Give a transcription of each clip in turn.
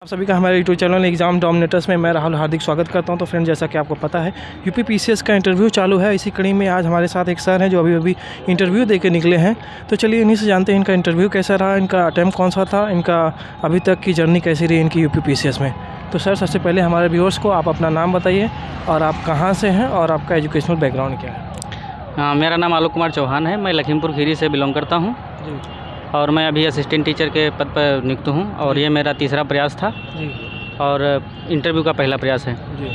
आप सभी का हमारे यूट्यूब चैनल एग्जाम डोमिनेटर्स में मैं राहुल हार्दिक स्वागत करता हूं। तो फ्रेंड, जैसा कि आपको पता है यूपी पीसीएस का इंटरव्यू चालू है। इसी कड़ी में आज हमारे साथ एक सर हैं जो अभी इंटरव्यू दे के निकले हैं। तो चलिए इन्हीं से जानते हैं इनका इंटरव्यू कैसा रहा, इनका अटैम्प्ट कौन सा था, इनका अभी तक की जर्नी कैसी रही इनकी यूपी पीसीएस में। तो सर, सबसे पहले हमारे व्यूअर्स को आप अपना नाम बताइए और आप कहाँ से हैं और आपका एजुकेशनल बैकग्राउंड क्या है। हाँ, मेरा नाम आलोक कुमार चौहान है। मैं लखीमपुर खीरी से बिलोंग करता हूँ जी और मैं अभी असिस्टेंट टीचर के पद पर नियुक्त हूँ और ये मेरा तीसरा प्रयास था जी और इंटरव्यू का पहला प्रयास है। जी।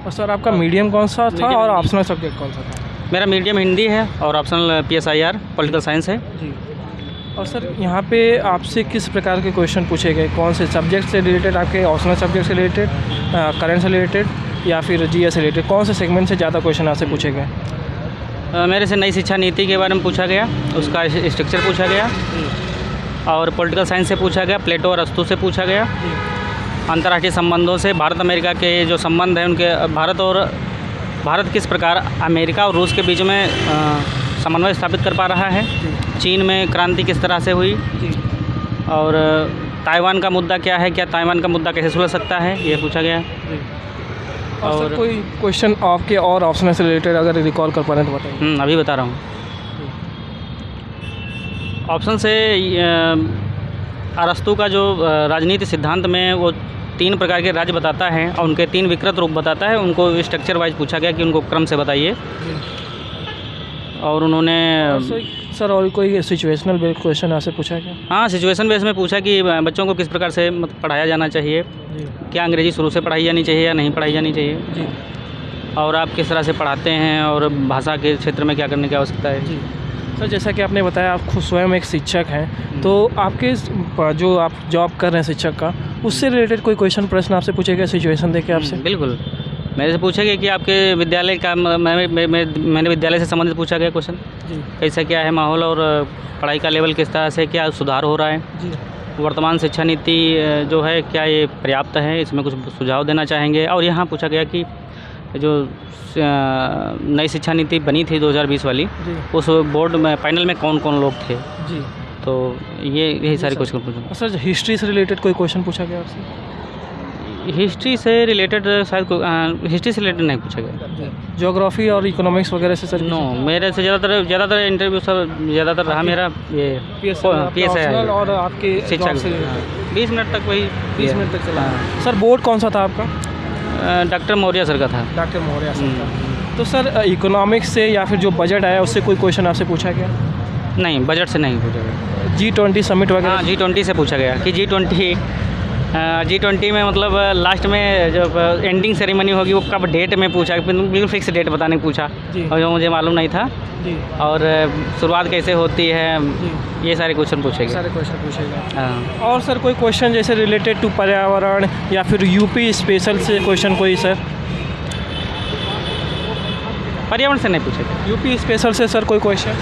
और सर, आपका मीडियम कौन सा था और ऑप्शनल सब्जेक्ट कौन सा था। मेरा मीडियम हिंदी है और ऑप्शनल PSIR पॉलिटिकल साइंस है। जी। और सर, यहाँ पे आपसे किस प्रकार के क्वेश्चन पूछे गए, कौन से सब्जेक्ट से रिलेटेड, आपके ऑप्शनल सब्जेक्ट से रिलेटेड, करंट से रिलेटेड या फिर GS से रिलेटेड, कौन से सेगमेंट से ज़्यादा क्वेश्चन आपसे पूछे गए। मेरे से नई शिक्षा नीति के बारे में पूछा गया, उसका स्ट्रक्चर पूछा गया और पॉलिटिकल साइंस से पूछा गया, प्लेटो और अरस्तू से पूछा गया, अंतर्राष्ट्रीय संबंधों से भारत अमेरिका के जो संबंध हैं उनके, भारत किस प्रकार अमेरिका और रूस के बीच में समन्वय स्थापित कर पा रहा है, चीन में क्रांति किस तरह से हुई और ताइवान का मुद्दा क्या है, क्या ताइवान का मुद्दा कैसे सुलझ सकता है, ये पूछा गया। और सर, कोई क्वेश्चन आपके और ऑप्शन से रिलेटेड अगर रिकॉल कर पा रहे हैं तो बताइए। अभी बता रहा हूँ। ऑप्शन से अरस्तू का जो राजनीति सिद्धांत में वो 3 प्रकार के राज्य बताता है और उनके 3 विकृत रूप बताता है, उनको स्ट्रक्चर वाइज पूछा गया कि उनको क्रम से बताइए। और उन्होंने सर और कोई सिचुएशनल बेस्ड क्वेश्चन आपसे पूछा गया। हाँ, सिचुएशन बेस में पूछा कि बच्चों को किस प्रकार से पढ़ाया जाना चाहिए, क्या अंग्रेजी शुरू से पढ़ाई जानी चाहिए या नहीं पढ़ाई जानी चाहिए जी। और आप किस तरह से पढ़ाते हैं और भाषा के क्षेत्र में क्या करने की आवश्यकता है। जी सर, जैसा कि आपने बताया आप खुद स्वयं एक शिक्षक हैं, तो आपके जो आप जॉब कर रहे हैं शिक्षक का, उससे रिलेटेड कोई क्वेश्चन प्रश्न आपसे पूछे गए सिचुएशन देके आपसे। बिल्कुल, मेरे से पूछा गया कि आपके विद्यालय का मैंने विद्यालय से संबंधित पूछा गया क्वेश्चन, कैसा क्या है माहौल और पढ़ाई का लेवल किस तरह से, क्या सुधार हो रहा है जी। वर्तमान शिक्षा नीति जो है क्या ये पर्याप्त है, इसमें कुछ सुझाव देना चाहेंगे। और यहाँ पूछा गया कि जो नई शिक्षा नीति बनी थी 2020 वाली, उस बोर्ड में पैनल में कौन कौन लोग थे जी। तो यही सारे क्वेश्चन पूछा। सर, हिस्ट्री से रिलेटेड कोई क्वेश्चन पूछा गया आपसे। हिस्ट्री से रिलेटेड शायद हिस्ट्री से रिलेटेड नहीं पूछा गया। ज्योग्राफी और इकोनॉमिक्स वगैरह से सर नो, मेरे से ज़्यादातर इंटरव्यू सर ज़्यादातर रहा मेरा ये PSI और आपके शिक्षा 20 मिनट तक, वही 20 मिनट तक चला। सर, बोर्ड कौन सा था आपका। डॉक्टर मौर्य सर का था। डॉक्टर मौर्य सर का। तो सर, इकोनॉमिक्स से या फिर जो बजट आया उससे कोई क्वेश्चन आपसे पूछा गया। नहीं, बजट से नहीं पूछा गया। G20 समिट वगैरह। हाँ, G20 से पूछा गया कि G20 में मतलब लास्ट में जब एंडिंग सेरेमनी होगी वो कब डेट में पूछा, बिल्कुल फिक्स डेट बताने को पूछा और जो मुझे मालूम नहीं था जी। और शुरुआत कैसे होती है, ये सारे क्वेश्चन पूछेंगे। सारे क्वेश्चन पूछेगा। हाँ। और सर, कोई क्वेश्चन जैसे रिलेटेड टू पर्यावरण या फिर यूपी स्पेशल से क्वेश्चन कोई सर। पर्यावरण से नहीं पूछेगा। यूपी स्पेशल से सर कोई क्वेश्चन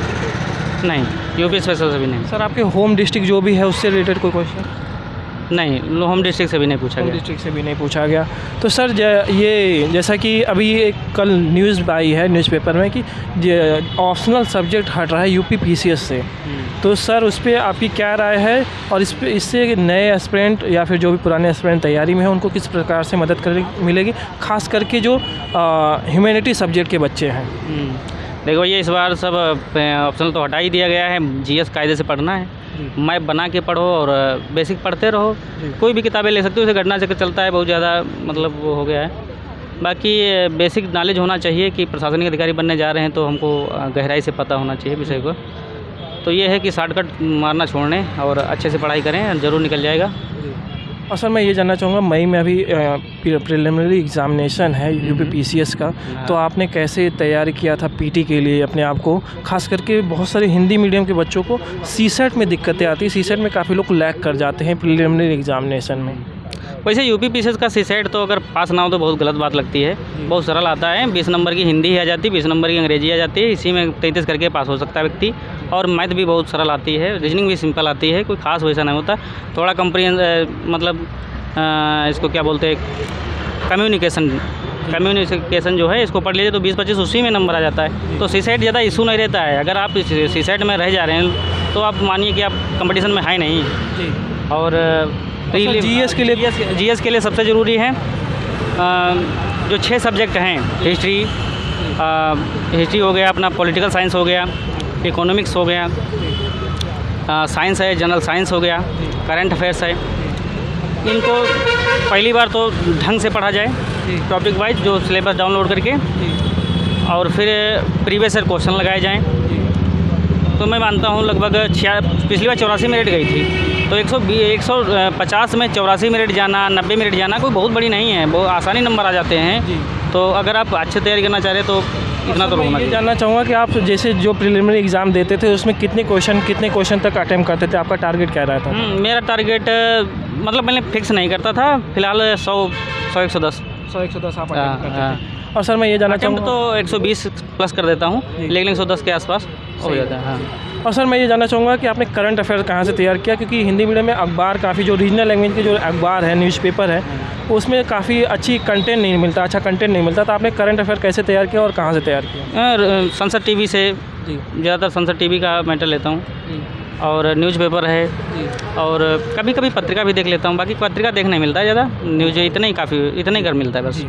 नहीं, यूपी स्पेशल से भी नहीं। सर, आपके होम डिस्ट्रिक्ट जो भी है उससे रिलेटेड कोई क्वेश्चन नहीं, होम डिस्ट्रिक्ट से भी नहीं पूछा गया। डिस्ट्रिक्ट से भी नहीं पूछा गया। तो सर, ये जैसा कि अभी एक कल न्यूज़ आई है न्यूज़पेपर में कि ऑप्शनल सब्जेक्ट हट रहा है यूपी पीसीएस से, तो सर उस पर आपकी क्या राय है और इससे नए एस्पिरेंट या फिर जो भी पुराने एस्पिरेंट तैयारी में है उनको किस प्रकार से मदद मिलेगी, खास करके जो ह्यूमैनिटी सब्जेक्ट के बच्चे हैं। देखो, ये इस बार सब ऑप्शनल तो हटा ही दिया गया है। GS कायदे से पढ़ना है, मैप बना के पढ़ो और बेसिक पढ़ते रहो। कोई भी किताबें ले सकते हो, उसे घटना चक्र चलता है बहुत ज़्यादा, मतलब वो हो गया है। बाकी बेसिक नॉलेज होना चाहिए कि प्रशासनिक अधिकारी बनने जा रहे हैं तो हमको गहराई से पता होना चाहिए विषय को। तो ये है कि शॉर्टकट मारना छोड़ने और अच्छे से पढ़ाई करें, ज़रूर निकल जाएगा। और सर, मैं ये जानना चाहूँगा, मई में अभी प्रिलिमिनरी एग्जामिनेशन है यूपी पीसीएस का, तो आपने कैसे तैयारी किया था PT के लिए अपने आप को, खास करके बहुत सारे हिंदी मीडियम के बच्चों को CSET में दिक्कतें आती है, CSET में काफ़ी लोग लैग कर जाते हैं प्रिलिमिनरी एग्जामिनेशन में। वैसे यूपी पीसीएस का CSET तो अगर पास ना हो तो बहुत गलत बात लगती है। बहुत सरल आता है, 20 नंबर की हिंदी आ जाती है, 20 नंबर की अंग्रेजी आ जाती है, इसी में 33 करके पास हो सकता है व्यक्ति। और मैथ भी बहुत सरल आती है, रीजनिंग भी सिंपल आती है, कोई खास वैसा नहीं होता। थोड़ा मतलब इसको क्या बोलते हैं, कम्युनिकेशन जो है इसको पढ़ लीजिए तो 20-25 उसी में नंबर आ जाता है। तो CSET ज़्यादा इशू नहीं रहता है। अगर आप CSET में रह जा रहे हैं तो आप मानिए कि आप कंपटीशन में है नहीं जी। और GS के लिए GS के लिए सबसे ज़रूरी है जो 6 सब्जेक्ट हैं, हिस्ट्री हो गया, अपना पॉलिटिकल साइंस हो गया, इकोनॉमिक्स हो गया, साइंस है, जनरल साइंस हो गया, करंट अफेयर्स है। इनको पहली बार तो ढंग से पढ़ा जाए, टॉपिक वाइज जो सिलेबस डाउनलोड करके, और फिर प्रीवियस ईयर क्वेश्चन लगाए जाएँ। तो मैं मानता हूँ लगभग पिछली बार 84 मिनट गई थी, तो 150 में 84 मिनट जाना, 90 मिनट जाना कोई बहुत बड़ी नहीं है, बहुत आसानी नंबर आ जाते हैं। तो अगर आप अच्छे तैयारी करना चाह रहे हैं तो इतना तो होना चाहिए। जानना चाहूँगा कि आप जैसे जो प्रिलिमिनरी एग्ज़ाम देते थे उसमें कितने क्वेश्चन तक अटेम्प्ट करते थे, आपका टारगेट क्या रहता था? मेरा टारगेट मतलब मैंने फिक्स नहीं करता था, फिलहाल 100-110 आप अटेम्प्ट करते थे। और सर मैं ये जानना चाहूँगा, तो 120 प्लस कर देता हूँ, लेकिन 110 के आसपास हो जाता है। हाँ। और सर मैं ये जानना चाहूँगा कि आपने करंट अफेयर कहाँ से तैयार किया, क्योंकि हिंदी मीडियम में अखबार काफ़ी जो रीजनल लैंग्वेज के जो अखबार है, न्यूज़पेपर है, उसमें काफ़ी अच्छी कंटेंट नहीं मिलता, अच्छा कंटेंट नहीं मिलता। तो आपने करंट अफेयर कैसे तैयार किया और कहाँ से तैयार किया? संसद टीवी से, ज़्यादातर संसद टीवी का मैटर लेता हूँ, और न्यूज़पेपर है, और कभी कभी पत्रिका भी देख लेता हूँ। बाकी पत्रिका देखने मिलता है ज़्यादा, न्यूज़ इतना ही कर मिलता है बस।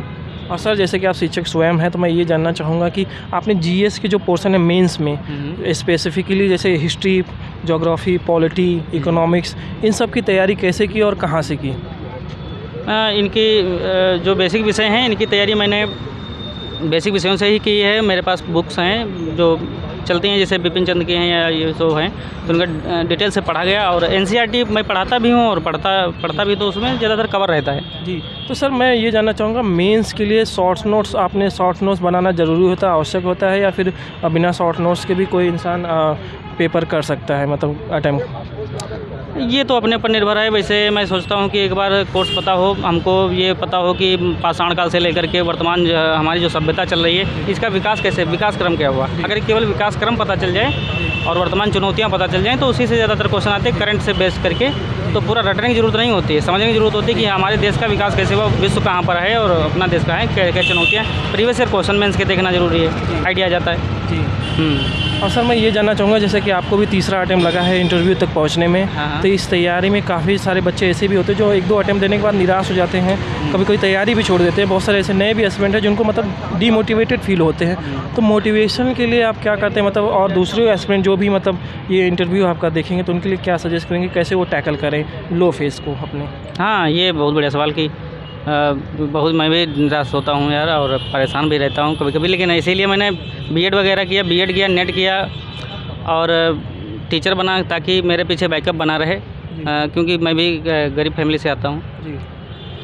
और सर जैसे कि आप शिक्षक स्वयं हैं, तो मैं ये जानना चाहूँगा कि आपने GS के जो पोर्शन है मेंस में स्पेसिफिकली जैसे हिस्ट्री, ज्योग्राफी, पॉलिटी, इकोनॉमिक्स, इन सब की तैयारी कैसे की और कहाँ से की? इनकी जो बेसिक विषय हैं, इनकी तैयारी मैंने बेसिक विषयों से ही की है। मेरे पास बुक्स हैं जो चलती हैं, जैसे बिपिन चंद्र की हैं या ये जो हैं, तो उनका डिटेल से पढ़ा गया। और NCERT मैं पढ़ाता भी हूँ और पढ़ता भी, तो उसमें ज़्यादातर कवर रहता है। जी, तो सर मैं ये जानना चाहूँगा, मेंस के लिए शॉर्ट नोट्स बनाना ज़रूरी होता है, आवश्यक होता है, या फिर बिना शॉर्ट नोट्स के भी कोई इंसान पेपर कर सकता है, मतलब अटेम्प्ट? ये तो अपने ऊपर निर्भर है। वैसे मैं सोचता हूँ कि एक बार कोर्स पता हो, हमको ये पता हो कि पाषाण काल से लेकर के वर्तमान हमारी जो सभ्यता चल रही है, इसका विकास क्रम क्या हुआ। अगर केवल विकास क्रम पता चल जाए और वर्तमान चुनौतियाँ पता चल जाएँ, तो उसी से ज़्यादातर क्वेश्चन आते हैं करंट से बेस करके। तो पूरा रटने की ज़रूरत नहीं होती है, समझने की ज़रूरत होती है कि हमारे देश का विकास कैसे हुआ, विश्व कहाँ पर है और अपना देश कहाँ है, क्या चुनौतियाँ। प्रीवियस ईयर क्वेश्चन मेंस के देखना ज़रूरी है, आइडिया आ जाता है। जी। और सर मैं ये जानना चाहूँगा, जैसे कि आपको भी तीसरा अटेम्प्ट लगा है इंटरव्यू तक पहुँचने में, तो इस तैयारी में काफ़ी सारे बच्चे ऐसे भी होते हैं जो 1-2 अटेम्प्ट देने के बाद निराश हो जाते हैं, कभी कोई तैयारी भी छोड़ देते हैं। बहुत सारे ऐसे नए भी एस्पिरेंट हैं जिनको मतलब डीमोटिवेटेड फील होते हैं। तो मोटिवेशन के लिए आप क्या करते हैं, मतलब और दूसरे एस्पिरेंट जो भी मतलब ये इंटरव्यू आपका देखेंगे, तो उनके लिए क्या सजेस्ट करेंगे, कैसे वो टैकल करें लो फेस को अपने? हाँ, ये बहुत बढ़िया सवाल की। बहुत मैं भी निराश होता हूँ यार, और परेशान भी रहता हूँ कभी कभी, लेकिन इसीलिए मैंने बीएड वगैरह किया, नेट किया और टीचर बना, ताकि मेरे पीछे बैकअप बना रहे। क्योंकि मैं भी गरीब फैमिली से आता हूँ,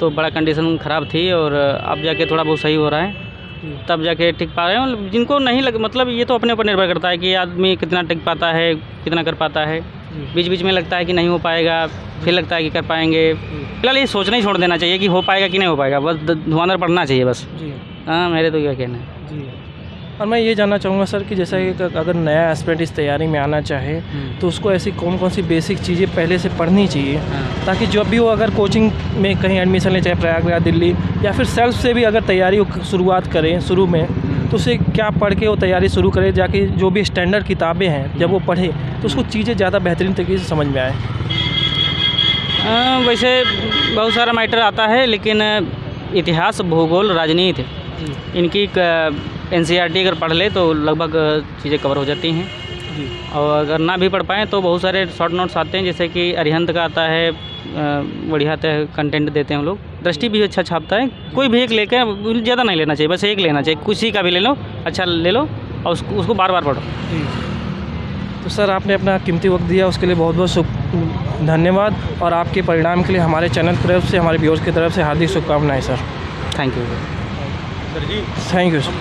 तो बड़ा कंडीशन ख़राब थी, और अब जाके थोड़ा बहुत सही हो रहा है, तब जाके टिक पा रहे हैं। जिनको नहीं मतलब ये तो अपने ऊपर निर्भर करता है कि आदमी कितना टिक पाता है, कितना कर पाता है। बीच बीच में लगता है कि नहीं हो पाएगा, फिर लगता है कि कर पाएंगे। फिलहाल ये सोचना ही छोड़ देना चाहिए कि हो पाएगा कि नहीं हो पाएगा, बस धुआंधार पढ़ना चाहिए बस। हाँ, मेरे तो क्या कहना है। जी। और मैं ये जानना चाहूँगा सर कि जैसा कि अगर नया एस्पिरेंट इस तैयारी में आना चाहे, तो उसको ऐसी कौन कौन सी बेसिक चीज़ें पहले से पढ़नी चाहिए, ताकि जब भी वो अगर कोचिंग में कहीं एडमिशन ले, चाहे प्रयागराज, दिल्ली, या फिर सेल्फ से भी अगर तैयारी शुरुआत करें शुरू में, तो उसे क्या पढ़ के वो तैयारी शुरू करे, जाके जो भी स्टैंडर्ड किताबें हैं जब वो पढ़े तो उसको चीज़ें ज़्यादा बेहतरीन तरीके से समझ में आए? वैसे बहुत सारा मैटर आता है, लेकिन इतिहास, भूगोल, राजनीति, इनकी NCERT अगर पढ़ ले तो लगभग चीज़ें कवर हो जाती हैं। और अगर ना भी पढ़ पाएँ तो बहुत सारे शॉर्ट नोट्स आते हैं, जैसे कि अरिहंत का आता है, बढ़िया कंटेंट देते हैं हम लोग। दृष्टि भी अच्छा छापता है। कोई भी एक लेकर, ज़्यादा नहीं लेना चाहिए, बस एक लेना चाहिए, किसी का भी ले लो, अच्छा ले लो, और उसको बार बार पढ़ो। तो सर आपने अपना कीमती वक्त दिया, उसके लिए बहुत बहुत धन्यवाद, और आपके परिणाम के लिए हमारे चैनल की तरफ से, हमारे व्यूअर्स की तरफ से हार्दिक शुभकामनाएं sir. Thank you sir ji, thank you sir.